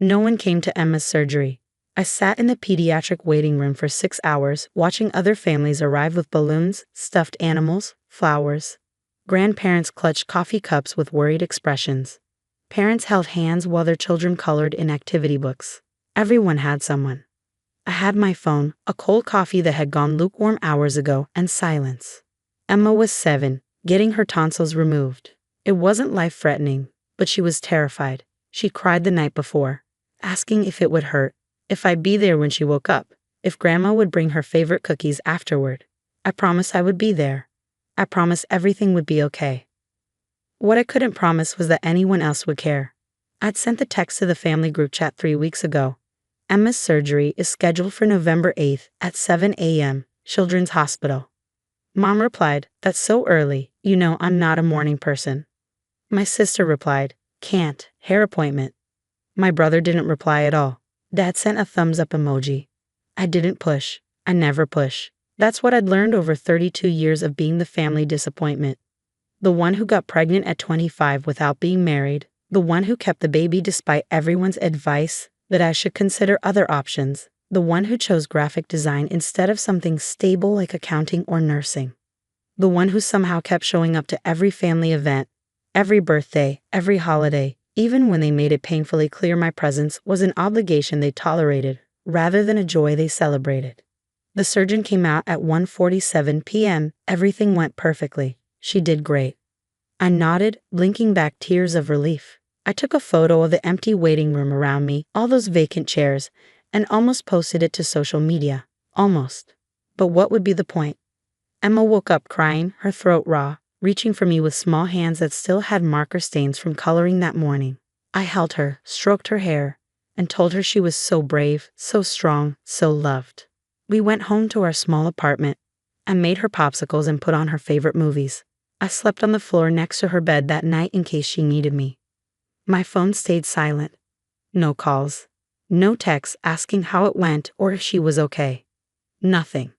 No one came to Emma's surgery. I sat in the pediatric waiting room for 6 hours, watching other families arrive with balloons, stuffed animals, flowers. Grandparents clutched coffee cups with worried expressions. Parents held hands while their children colored in activity books. Everyone had someone. I had my phone, a cold coffee that had gone lukewarm hours ago, and silence. Emma was 7, getting her tonsils removed. It wasn't life-threatening, but she was terrified. She cried the night before, asking if it would hurt, if I'd be there when she woke up, if Grandma would bring her favorite cookies afterward. I promised I would be there. I promised everything would be okay. What I couldn't promise was that anyone else would care. I'd sent the text to the family group chat 3 weeks ago. Emma's surgery is scheduled for November 8th at 7 a.m., Children's Hospital. Mom replied, "That's so early. You know I'm not a morning person." My sister replied, "Can't, hair appointment." My brother didn't reply at all. Dad sent a thumbs up emoji. I didn't push. I never push. That's what I'd learned over 32 years of being the family disappointment. The one who got pregnant at 25 without being married, the one who kept the baby despite everyone's advice that I should consider other options, the one who chose graphic design instead of something stable like accounting or nursing. The one who somehow kept showing up to every family event, every birthday, every holiday, even when they made it painfully clear my presence was an obligation they tolerated, rather than a joy they celebrated. The surgeon came out at 1:47 p.m. Everything went perfectly. She did great. I nodded, blinking back tears of relief. I took a photo of the empty waiting room around me, all those vacant chairs, and almost posted it to social media. Almost. But what would be the point? Emma woke up crying, her throat raw, reaching for me with small hands that still had marker stains from coloring that morning. I held her, stroked her hair, and told her she was so brave, so strong, so loved. We went home to our small apartment. I made her popsicles and put on her favorite movies. I slept on the floor next to her bed that night in case she needed me. My phone stayed silent. No calls. No texts asking how it went or if she was okay. Nothing.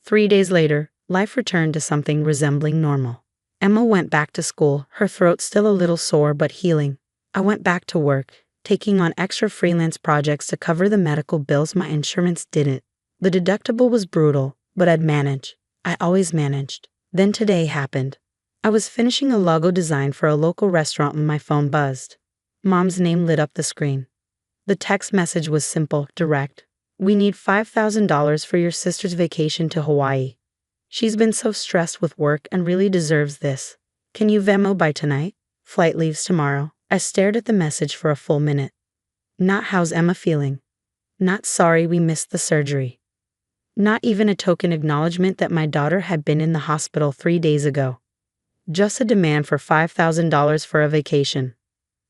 3 days later, life returned to something resembling normal. Emma went back to school, her throat still a little sore but healing. I went back to work, taking on extra freelance projects to cover the medical bills my insurance didn't. The deductible was brutal, but I'd manage. I always managed. Then today happened. I was finishing a logo design for a local restaurant when my phone buzzed. Mom's name lit up the screen. The text message was simple, direct. "We need $5,000 for your sister's vacation to Hawaii. She's been so stressed with work and really deserves this. Can you Venmo by tonight? Flight leaves tomorrow." I stared at the message for a full minute. Not "How's Emma feeling?" Not "Sorry we missed the surgery." Not even a token acknowledgement that my daughter had been in the hospital 3 days ago. Just a demand for $5,000 for a vacation.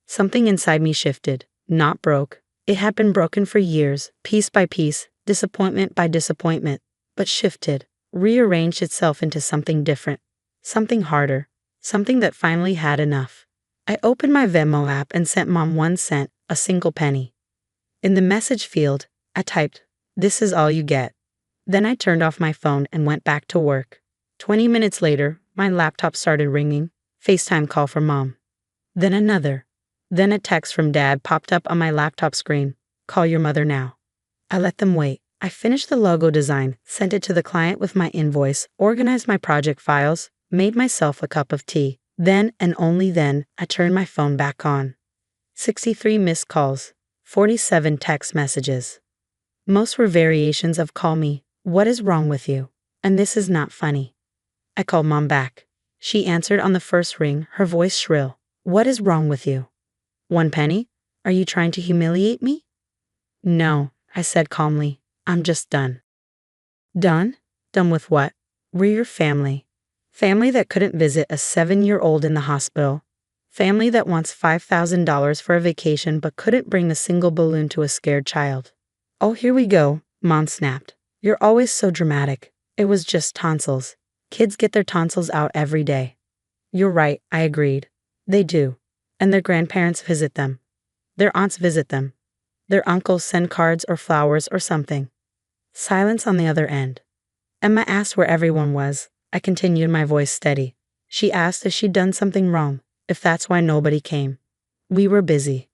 Something inside me shifted, not broke. It had been broken for years, piece by piece, disappointment by disappointment, but shifted, rearranged itself into something different, something harder, something that finally had enough. I opened my Venmo app and sent Mom 1 cent, a single penny. In the message field, I typed, "This is all you get." Then I turned off my phone and went back to work. 20 minutes later, my laptop started ringing, FaceTime call from Mom. Then another. Then a text from Dad popped up on my laptop screen, "Call your mother now." I let them wait. I finished the logo design, sent it to the client with my invoice, organized my project files, made myself a cup of tea. Then, and only then, I turned my phone back on. 63 missed calls, 47 text messages. Most were variations of "Call me, what is wrong with you? And this is not funny." I called Mom back. She answered on the first ring, her voice shrill. "What is wrong with you? 1 penny? Are you trying to humiliate me?" "No," I said calmly. "I'm just done." Done? Done with what? We're your family. Family that couldn't visit a 7-year-old in the hospital. Family that wants $5,000 for a vacation but couldn't bring a single balloon to a scared child. "Oh, here we go," Mom snapped. "You're always so dramatic. It was just tonsils. Kids get their tonsils out every day." "You're right," I agreed. They do. And their grandparents visit them. Their aunts visit them. Their uncles send cards or flowers or something. Silence on the other end. Emma asked where everyone was. I continued, my voice steady. She asked if she'd done something wrong, if that's why nobody came. "We were busy."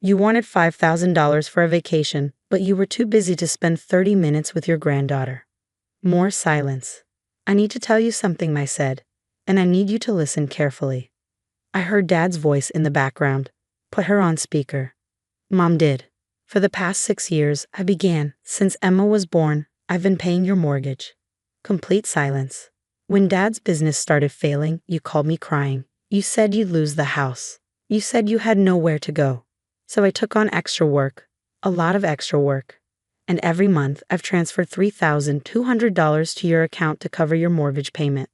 You wanted $5,000 for a vacation, but you were too busy to spend 30 minutes with your granddaughter. More silence. I need to tell you something, I said, and I need you to listen carefully. I heard Dad's voice in the background. Put her on speaker. Mom did. For the past 6 years, I began. Since Emma was born, I've been paying your mortgage. Complete silence. When Dad's business started failing, you called me crying. You said you'd lose the house. You said you had nowhere to go. So I took on extra work. A lot of extra work. And every month, I've transferred $3,200 to your account to cover your mortgage payment.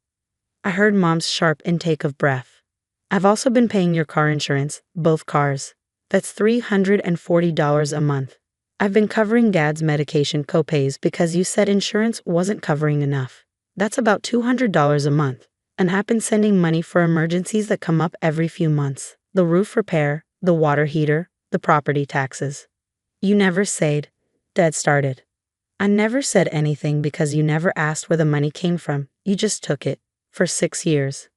I heard Mom's sharp intake of breath. I've also been paying your car insurance, both cars. That's $340 a month. I've been covering Dad's medication copays because you said insurance wasn't covering enough. That's about $200 a month. And I've been sending money for emergencies that come up every few months. The roof repair, the water heater, the property taxes. You never said, Dad started. I never said anything because you never asked where the money came from. You just took it. For 6 years.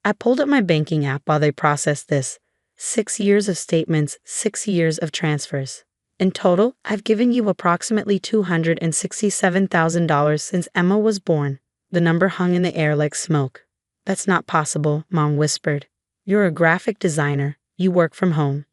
I pulled up my banking app while they processed this. 6 years of statements, 6 years of transfers. In total, I've given you approximately $267,000 since Emma was born. The number hung in the air like smoke. That's not possible, Mom whispered. You're a graphic designer. You work from home.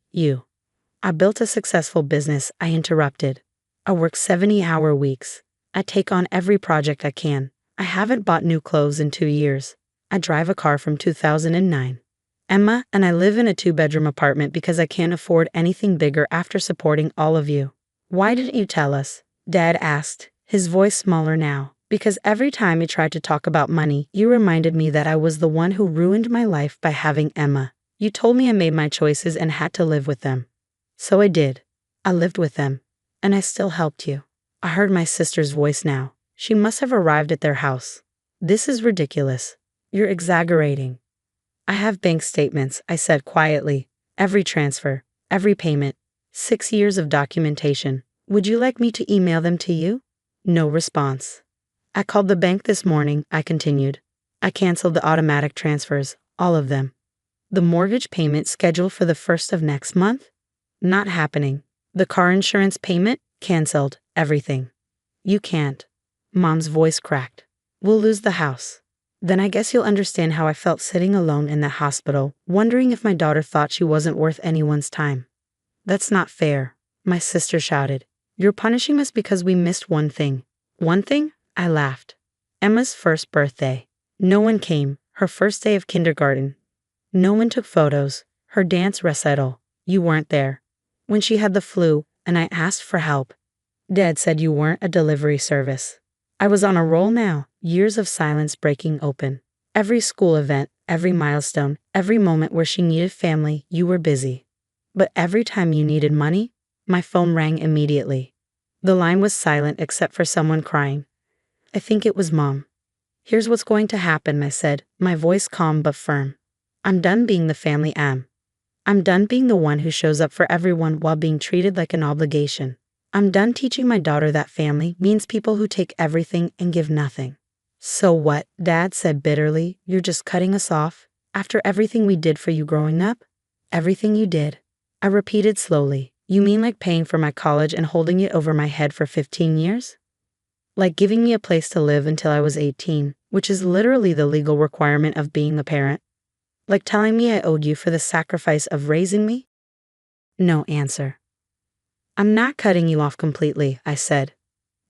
I built a successful business, I interrupted. I work 70-hour weeks. I take on every project I can. I haven't bought new clothes in 2 years. I drive a car from 2009. Emma and I live in a 2-bedroom apartment because I can't afford anything bigger after supporting all of you. Why didn't you tell us? Dad asked, his voice smaller now. Because every time you tried to talk about money, you reminded me that I was the one who ruined my life by having Emma. You told me I made my choices and had to live with them. So I did. I lived with them. And I still helped you. I heard my sister's voice now. She must have arrived at their house. This is ridiculous. You're exaggerating. I have bank statements, I said quietly. Every transfer, every payment, 6 years of documentation. Would you like me to email them to you? No response. I called the bank this morning, I continued. I canceled the automatic transfers, all of them. The mortgage payment scheduled for the 1st of next month? Not happening. The car insurance payment? Canceled. Everything. You can't. Mom's voice cracked. We'll lose the house. Then I guess you'll understand how I felt sitting alone in the hospital, wondering if my daughter thought she wasn't worth anyone's time. That's not fair, my sister shouted. You're punishing us because we missed one thing. One thing? I laughed. Emma's first birthday. No one came. Her first day of kindergarten. No one took photos. Her dance recital. You weren't there. When she had the flu, and I asked for help. Dad said you weren't a delivery service. I was on a roll now, years of silence breaking open. Every school event, every milestone, every moment where she needed family, you were busy. But every time you needed money, my phone rang immediately. The line was silent except for someone crying. I think it was Mom. Here's what's going to happen, I said, my voice calm but firm. I'm done being the family I'm done being the one who shows up for everyone while being treated like an obligation. I'm done teaching my daughter that family means people who take everything and give nothing. So what? Dad said bitterly. You're just cutting us off? After everything we did for you growing up? Everything you did. I repeated slowly. You mean like paying for my college and holding it over my head for 15 years? Like giving me a place to live until I was 18, which is literally the legal requirement of being a parent? Like telling me I owed you for the sacrifice of raising me? No answer. I'm not cutting you off completely, I said.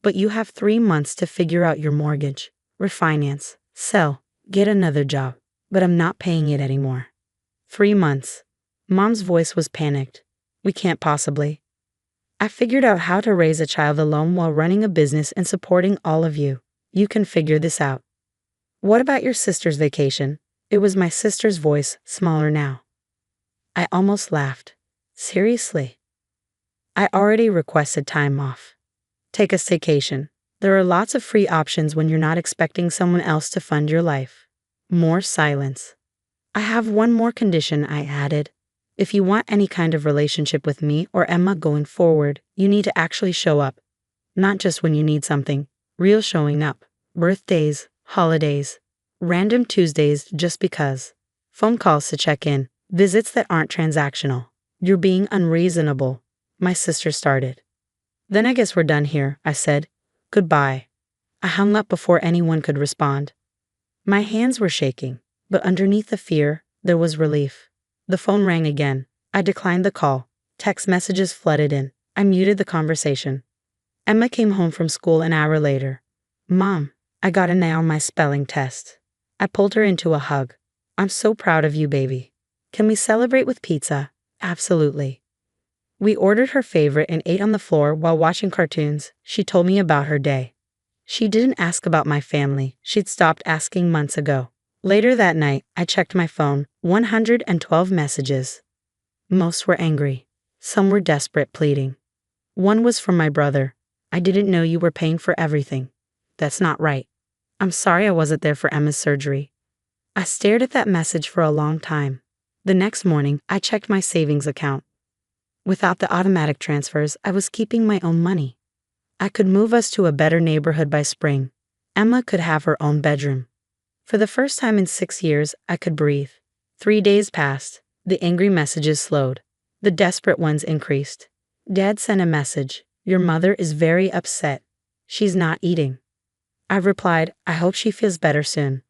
But you have 3 months to figure out your mortgage, refinance, sell, get another job. But I'm not paying it anymore. 3 months. Mom's voice was panicked. We can't possibly. I figured out how to raise a child alone while running a business and supporting all of you. You can figure this out. What about your sister's vacation? It was my sister's voice, smaller now. I almost laughed. Seriously? I already requested time off. Take a staycation. There are lots of free options when you're not expecting someone else to fund your life. More silence. I have one more condition, I added. If you want any kind of relationship with me or Emma going forward, you need to actually show up. Not just when you need something. Real showing up. Birthdays, holidays, random Tuesdays just because. Phone calls to check in. Visits that aren't transactional. You're being unreasonable, my sister started. Then I guess we're done here, I said. Goodbye. I hung up before anyone could respond. My hands were shaking, but underneath the fear, there was relief. The phone rang again. I declined the call. Text messages flooded in. I muted the conversation. Emma came home from school an hour later. Mom, I got an A on my spelling test. I pulled her into a hug. I'm so proud of you, baby. Can we celebrate with pizza? Absolutely. We ordered her favorite and ate on the floor while watching cartoons. She told me about her day. She didn't ask about my family. She'd stopped asking months ago. Later that night, I checked my phone. 112 messages. Most were angry. Some were desperate, pleading. One was from my brother. I didn't know you were paying for everything. That's not right. I'm sorry I wasn't there for Emma's surgery. I stared at that message for a long time. The next morning, I checked my savings account. Without the automatic transfers, I was keeping my own money. I could move us to a better neighborhood by spring. Emma could have her own bedroom. For the first time in 6 years, I could breathe. 3 days passed. The angry messages slowed. The desperate ones increased. Dad sent a message. Your mother is very upset. She's not eating. I replied, I hope she feels better soon.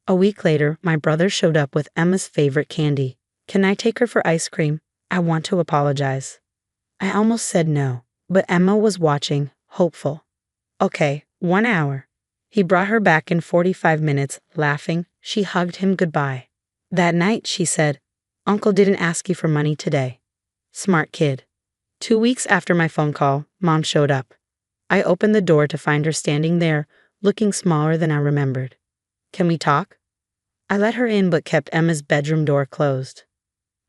A week later, my brother showed up with Emma's favorite candy. Can I take her for ice cream? I want to apologize. I almost said no, but Emma was watching, hopeful. Okay, 1 hour. He brought her back in 45 minutes, laughing. She hugged him goodbye. That night, she said, Uncle didn't ask you for money today. Smart kid. 2 weeks after my phone call, Mom showed up. I opened the door to find her standing there, looking smaller than I remembered. Can we talk? I let her in but kept Emma's bedroom door closed.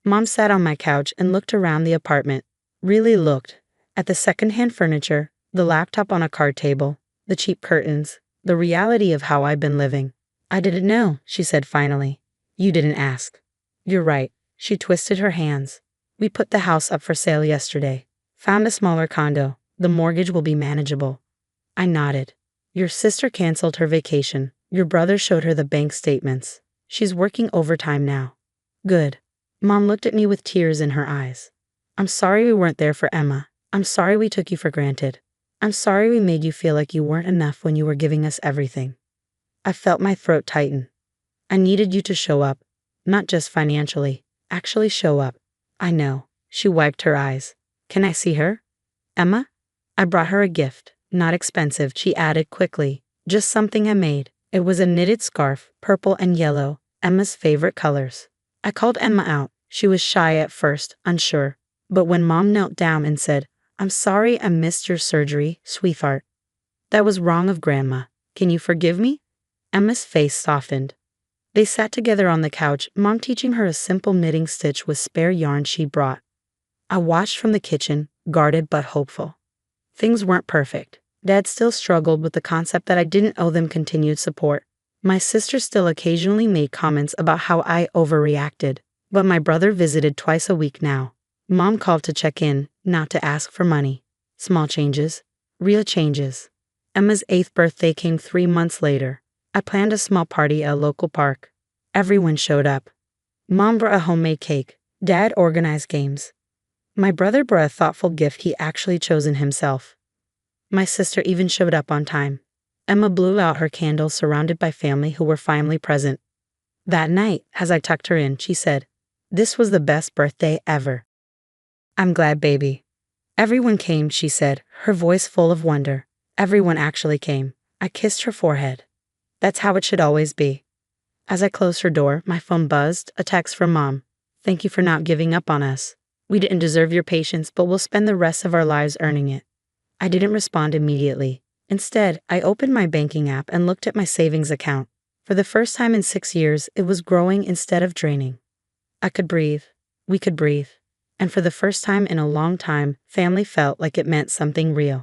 Mom sat on my couch and looked around the apartment. Really looked. At the secondhand furniture, the laptop on a card table, the cheap curtains, the reality of how I'd been living. I didn't know, she said finally. You didn't ask. You're right. She twisted her hands. We put the house up for sale yesterday. Found a smaller condo. The mortgage will be manageable. I nodded. Your sister canceled her vacation. Your brother showed her the bank statements. She's working overtime now. Good. Mom looked at me with tears in her eyes. I'm sorry we weren't there for Emma. I'm sorry we took you for granted. I'm sorry we made you feel like you weren't enough when you were giving us everything. I felt my throat tighten. I needed you to show up. Not just financially. Actually show up. I know. She wiped her eyes. Can I see her? Emma? I brought her a gift. Not expensive, she added quickly. Just something I made. It was a knitted scarf, purple and yellow, Emma's favorite colors. I called Emma out. She was shy at first, unsure. But when Mom knelt down and said, I'm sorry I missed your surgery, sweetheart. That was wrong of Grandma. Can you forgive me? Emma's face softened. They sat together on the couch, Mom teaching her a simple knitting stitch with spare yarn she brought. I watched from the kitchen, guarded but hopeful. Things weren't perfect. Dad still struggled with the concept that I didn't owe them continued support. My sister still occasionally made comments about how I overreacted, but my brother visited twice a week now. Mom called to check in, not to ask for money. Small changes, real changes. Emma's 8th birthday came 3 months later. I planned a small party at a local park. Everyone showed up. Mom brought a homemade cake. Dad organized games. My brother brought a thoughtful gift he actually chosen himself. My sister even showed up on time. Emma blew out her candles surrounded by family who were finally present. That night, as I tucked her in, she said, This was the best birthday ever. I'm glad, baby. Everyone came, she said, her voice full of wonder. Everyone actually came. I kissed her forehead. That's how it should always be. As I closed her door, my phone buzzed, a text from Mom. Thank you for not giving up on us. We didn't deserve your patience, but we'll spend the rest of our lives earning it. I didn't respond immediately. Instead, I opened my banking app and looked at my savings account. For the first time in 6 years, it was growing instead of draining. I could breathe. We could breathe. And for the first time in a long time, family felt like it meant something real.